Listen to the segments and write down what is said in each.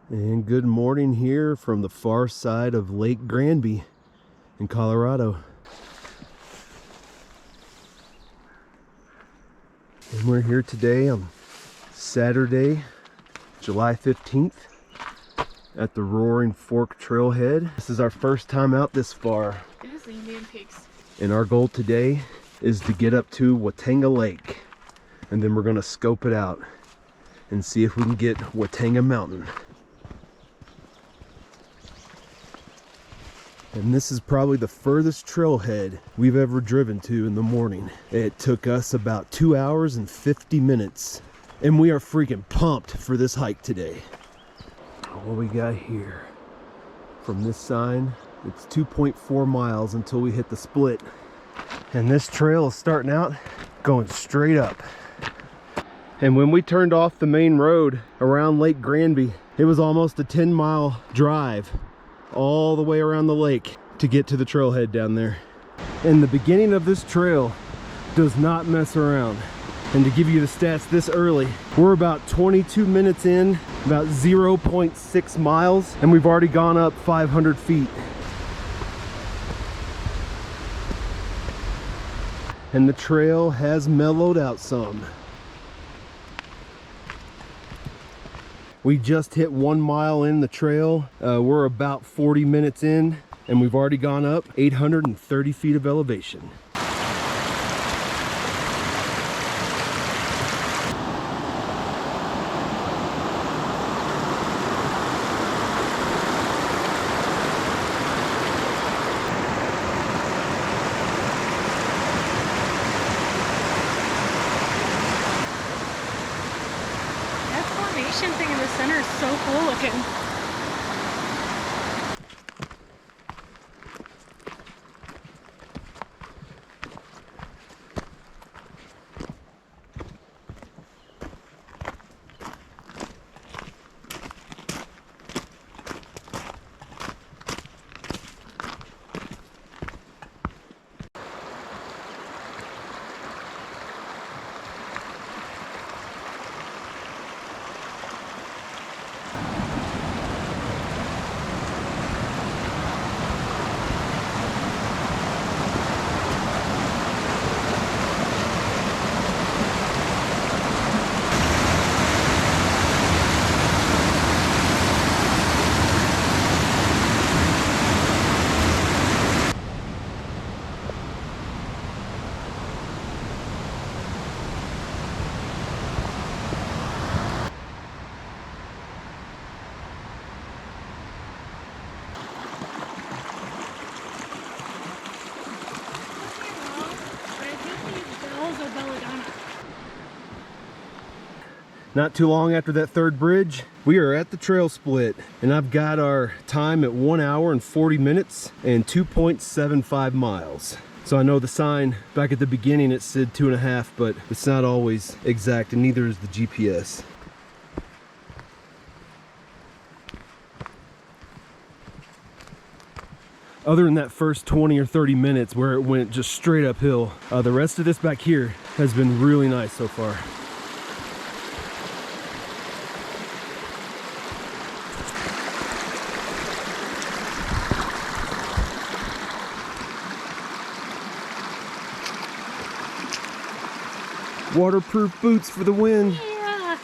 And good morning here from the far side of Lake Granby in Colorado. And we're here today on Saturday, July 15th at the Roaring Fork Trailhead. This is our first time out this far. It is the Indian Peaks. And our goal today is to get up to Watanga Lake. And then we're gonna scope it out and see if we can get Watanga Mountain. And this is probably the furthest trailhead we've ever driven to in the morning. It took us about 2 hours and 50 minutes. And we are freaking pumped for this hike today. What we got here, from this sign, it's 2.4 miles until we hit the split. And this trail is starting out going straight up. And when we turned off the main road around Lake Granby, it was almost a 10-mile drive all the way around the lake to get to the trailhead down there. And the beginning of this trail does not mess around. And to give you the stats this early, we're about 22 minutes in, about 0.6 miles, and we've already gone up 500 feet. And the trail has mellowed out some. We just hit 1 mile in the trail. We're about 40 minutes in, and we've already gone up 830 feet of elevation. Thing in the center is so cool looking. Not too long after that third bridge, we are at the trail split, and I've got our time at 1 hour and 40 minutes and 2.75 miles. So I know the sign back at the beginning, it said 2.5, but it's not always exact, and neither is the GPS. Other than that first 20 or 30 minutes where it went just straight uphill, the rest of this back here has been really nice so far. Waterproof boots for the win. Yeah.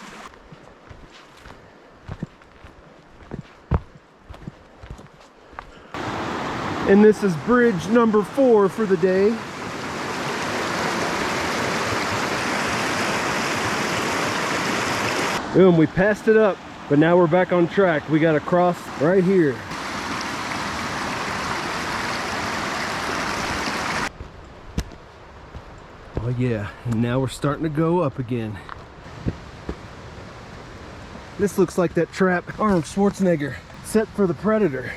And this is bridge number 4 for the day. Boom, we passed it up, but now we're back on track. We got to cross right here. Oh yeah, and now we're starting to go up again. This looks like that trap Arnold Schwarzenegger set for the Predator.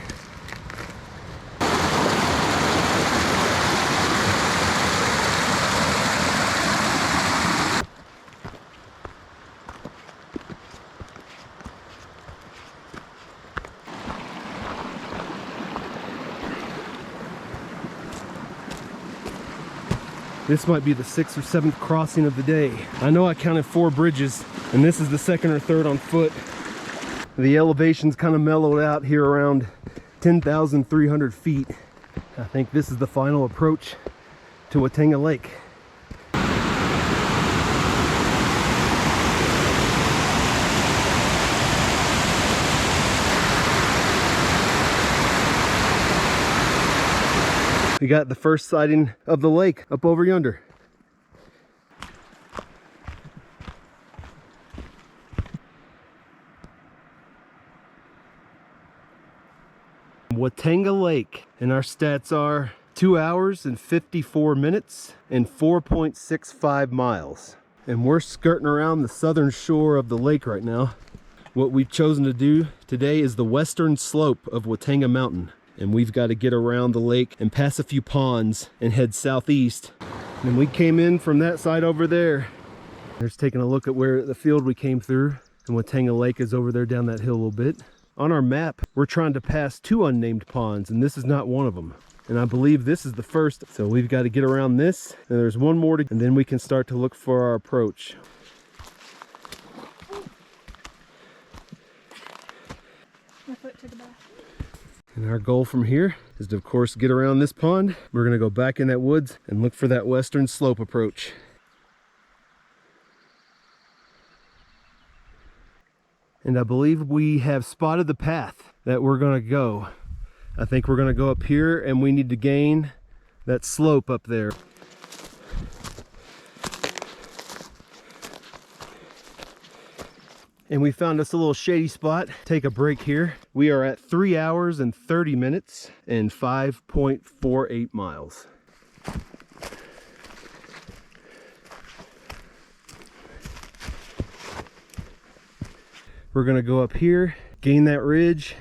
This might be the 6th or 7th crossing of the day. I know I counted 4 bridges, and this is the 2nd or 3rd on foot. The elevation's kind of mellowed out here around 10,300 feet. I think this is the final approach to Watanga Lake. We got the first sighting of the lake up over yonder. Watanga Lake, and our stats are 2 hours and 54 minutes and 4.65 miles. And we're skirting around the southern shore of the lake right now. What we've chosen to do today is the western slope of Watanga Mountain. And we've got to get around the lake and pass a few ponds and head southeast. And we came in from that side over there. There's taking a look at where the field we came through. And Watanga Lake is over there down that hill a little bit. On our map, we're trying to pass 2 unnamed ponds, and this is not one of them. And I believe this is the first. So we've got to get around this, and there's one more and then we can start to look for our approach. My foot took a bath. And our goal from here is to, of course, get around this pond. We're going to go back in that woods and look for that western slope approach. And I believe we have spotted the path that we're going to go. I think we're going to go up here, and we need to gain that slope up there. And we found us a little shady spot. Take a break here. We are at 3 hours and 30 minutes and 5.48 miles. We're gonna go up here, gain that ridge,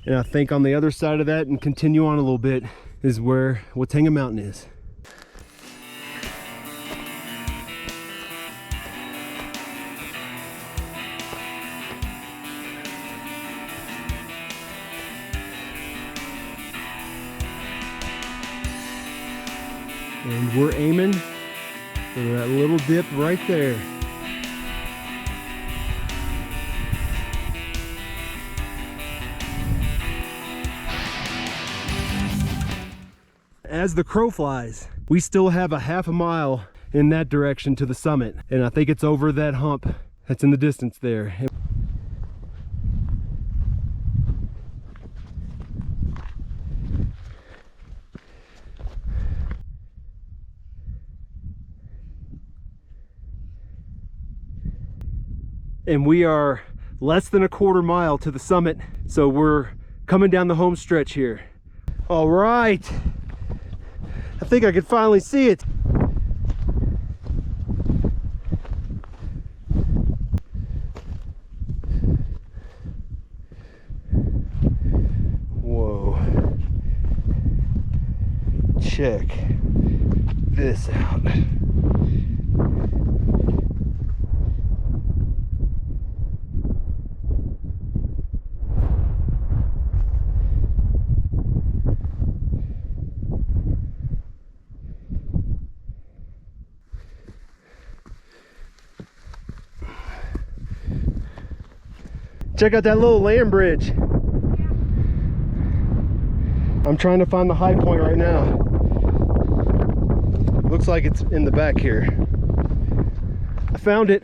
and I think on the other side of that and continue on a little bit is where Watanga Mountain is. And we're aiming for that little dip right there. As the crow flies, we still have a half a mile in that direction to the summit, and I think it's over that hump that's in the distance there. And we are less than a quarter mile to the summit, so we're coming down the home stretch here. All right. I think I can finally see it. Whoa. Check this out. Check out that little land bridge. Yeah. I'm trying to find the high point right now. Looks like it's in the back here. I found it.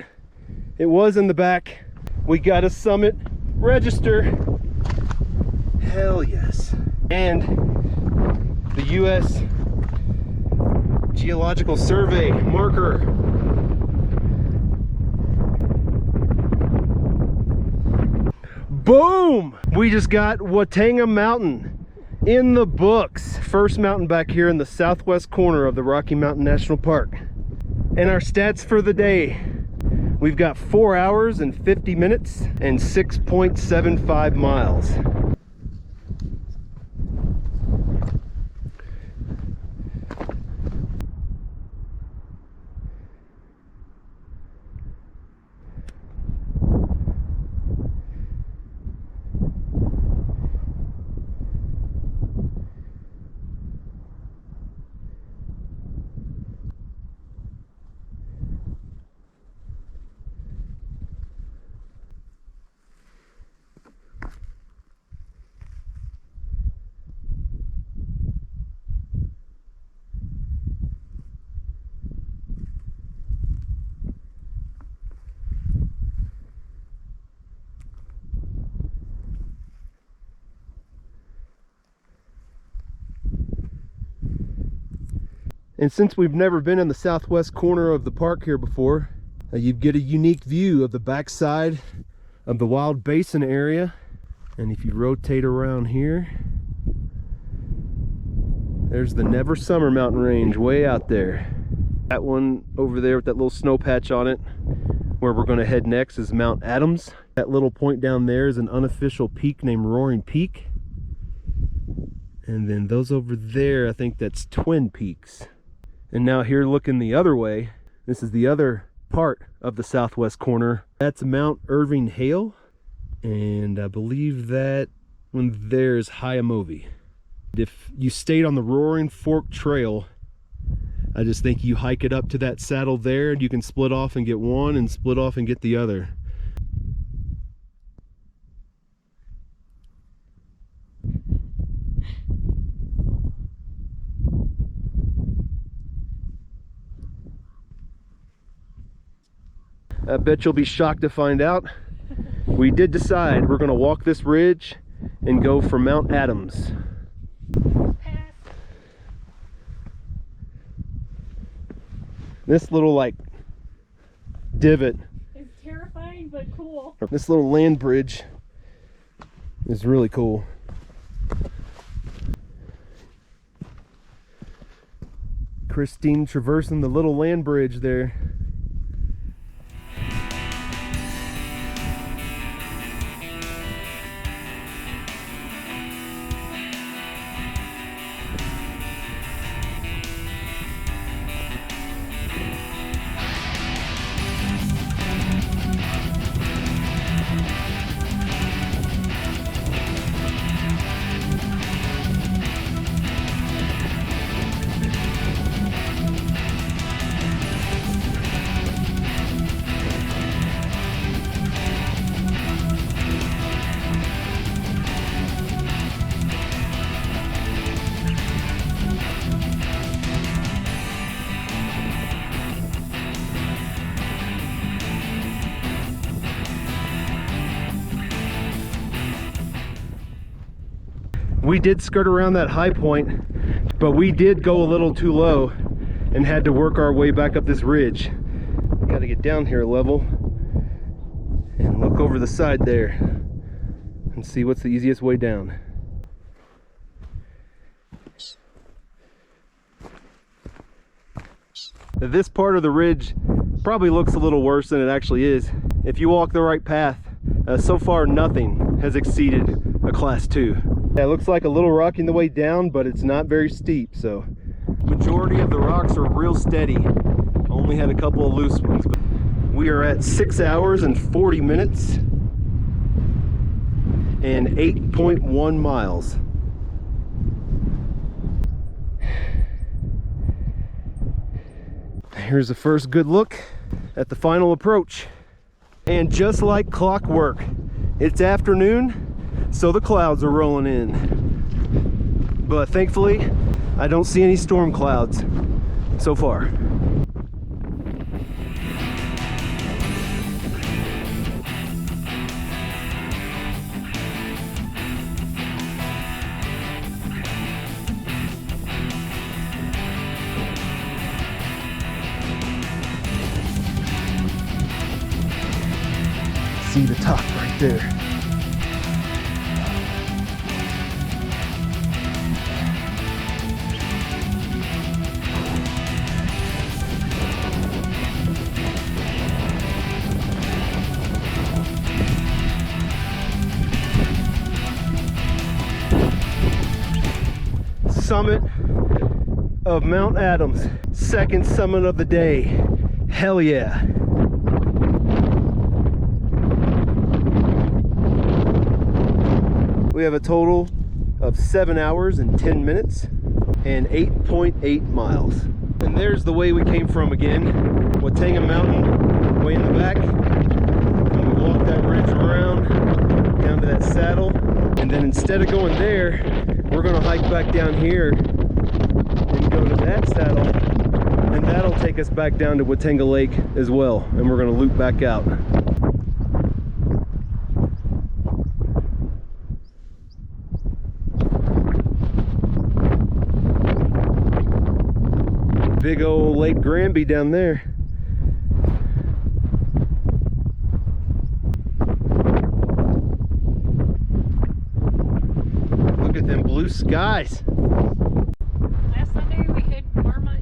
It was in the back. We got a summit register. Hell yes. And the U.S. Geological Survey marker. Boom! We just got Watanga Mountain in the books. First mountain back here in the southwest corner of the Rocky Mountain National Park. And our stats for the day. We've got 4 hours and 50 minutes and 6.75 miles. And since we've never been in the southwest corner of the park here before, you get a unique view of the backside of the Wild Basin area. And if you rotate around here, there's the Never Summer mountain range way out there. That one over there with that little snow patch on it, where we're going to head next, is Mount Adams. That little point down there is an unofficial peak named Roaring Peak. And then those over there, I think that's Twin Peaks. And now here looking the other way, this is the other part of the southwest corner. That's Mount Irving Hale. And I believe that one there is Hyamovi. If you stayed on the Roaring Fork Trail, I just think you hike it up to that saddle there and you can split off and get one and split off and get the other. I bet you'll be shocked to find out we did decide we're going to walk this ridge and go for Mount Adams. This little like divot, it's terrifying but cool. This little land bridge is really cool. Christine traversing the little land bridge there. We did skirt around that high point, but we did go a little too low and had to work our way back up this ridge. Got to get down here a level and look over the side there and see what's the easiest way down. This part of the ridge probably looks a little worse than it actually is. If you walk the right path, so far nothing has exceeded a class 2. Yeah, it looks like a little rocky on the way down, but it's not very steep, so majority of the rocks are real steady. Only had a couple of loose ones. But we are at 6 hours and 40 minutes and 8.1 miles. Here's the first good look at the final approach. And just like clockwork, it's afternoon, so the clouds are rolling in. But thankfully, I don't see any storm clouds so far. See the top right there. Summit of Mount Adams, second summit of the day. Hell yeah. We have a total of 7 hours and 10 minutes and 8.8 miles. And there's the way we came from again. Watanga Mountain, way in the back. And we walked that ridge around down to that saddle. And then instead of going there, we're gonna hike back down here and go to that saddle. And that'll take us back down to Watanga Lake as well. And we're gonna loop back out. big old Lake Granby down there. Look at them blue skies. Last Sunday we hit Marmot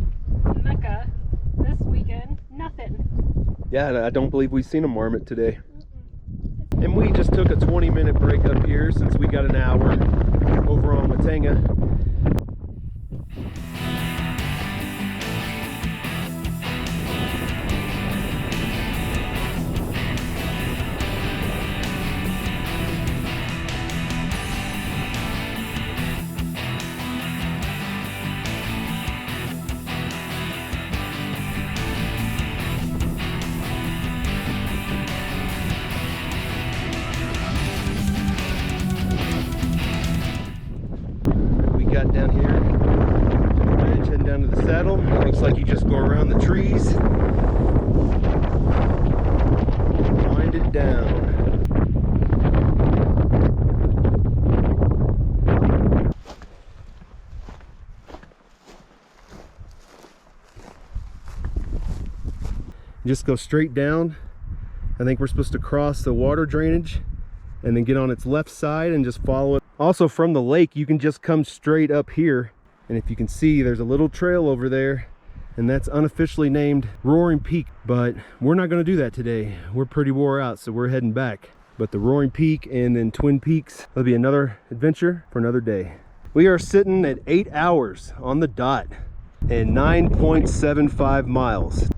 Mecca. This weekend, nothing. Yeah, I don't believe we've seen a marmot today. And we just took a 20-minute break up here since we got an hour over on Watanga. Got down here to the ridge, heading down to the saddle. It looks like you just go around the trees, wind it down. Just go straight down. I think we're supposed to cross the water drainage and then get on its left side and just follow it. Also from the lake, you can just come straight up here. And if you can see, there's a little trail over there, and that's unofficially named Roaring Peak. But we're not gonna do that today. We're pretty wore out, so we're heading back. But the Roaring Peak and then Twin Peaks, that'll be another adventure for another day. We are sitting at 8 hours on the dot and 9.75 miles.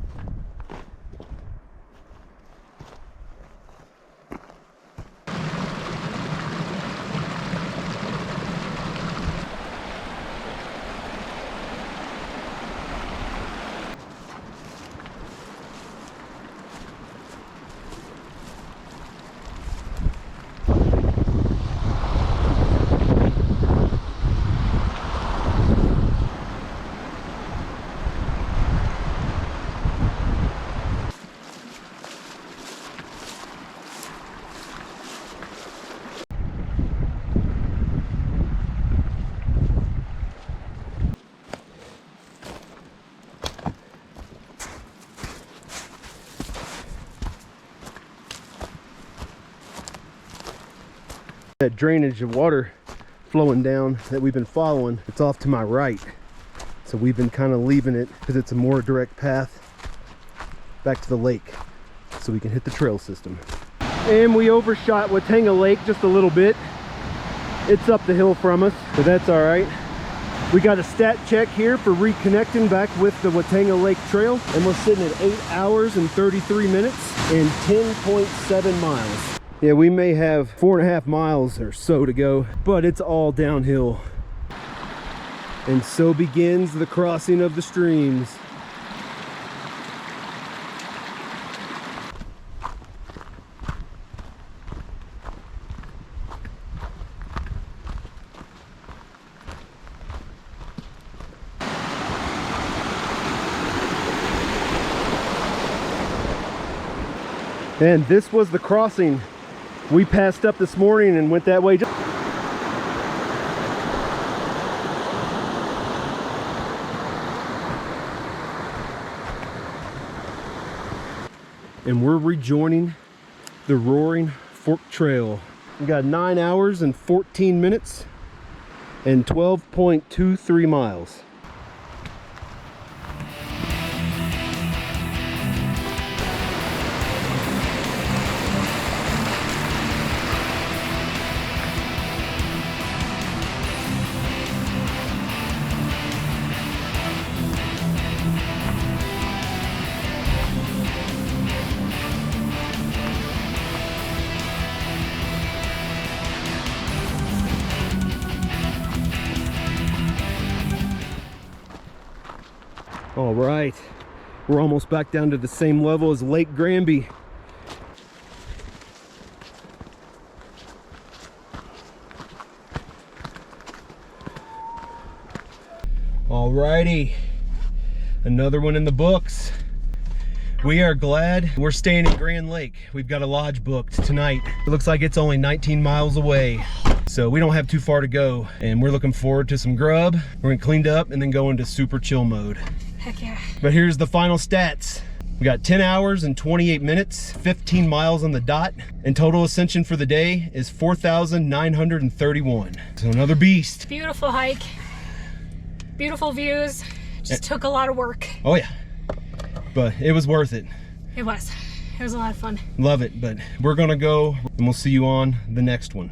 That drainage of water flowing down that we've been following, it's off to my right. So we've been kind of leaving it because it's a more direct path back to the lake so we can hit the trail system. And we overshot Watanga Lake just a little bit. It's up the hill from us, but that's all right. We got a stat check here for reconnecting back with the Watanga Lake Trail, and we're sitting at 8 hours and 33 minutes and 10.7 miles. Yeah, we may have 4.5 miles or so to go, but it's all downhill. And so begins the crossing of the streams. And this was the crossing we passed up this morning and went that way. And we're rejoining the Roaring Fork Trail. We got 9 hours and 14 minutes and 12.23 miles. All right, we're almost back down to the same level as Lake Granby. All righty, another one in the books. We are glad we're staying in Grand Lake. We've got a lodge booked tonight. It looks like it's only 19 miles away, so we don't have too far to go, and we're looking forward to some grub. We're gonna clean up and then go into super chill mode. Heck yeah. But here's the final stats. We got 10 hours and 28 minutes, 15 miles on the dot, and total ascension for the day is 4,931. So another beast. Beautiful hike. Beautiful views. Just took a lot of work. Oh yeah, but it was worth it. It was. It was a lot of fun. Love it, but we're gonna go and we'll see you on the next one.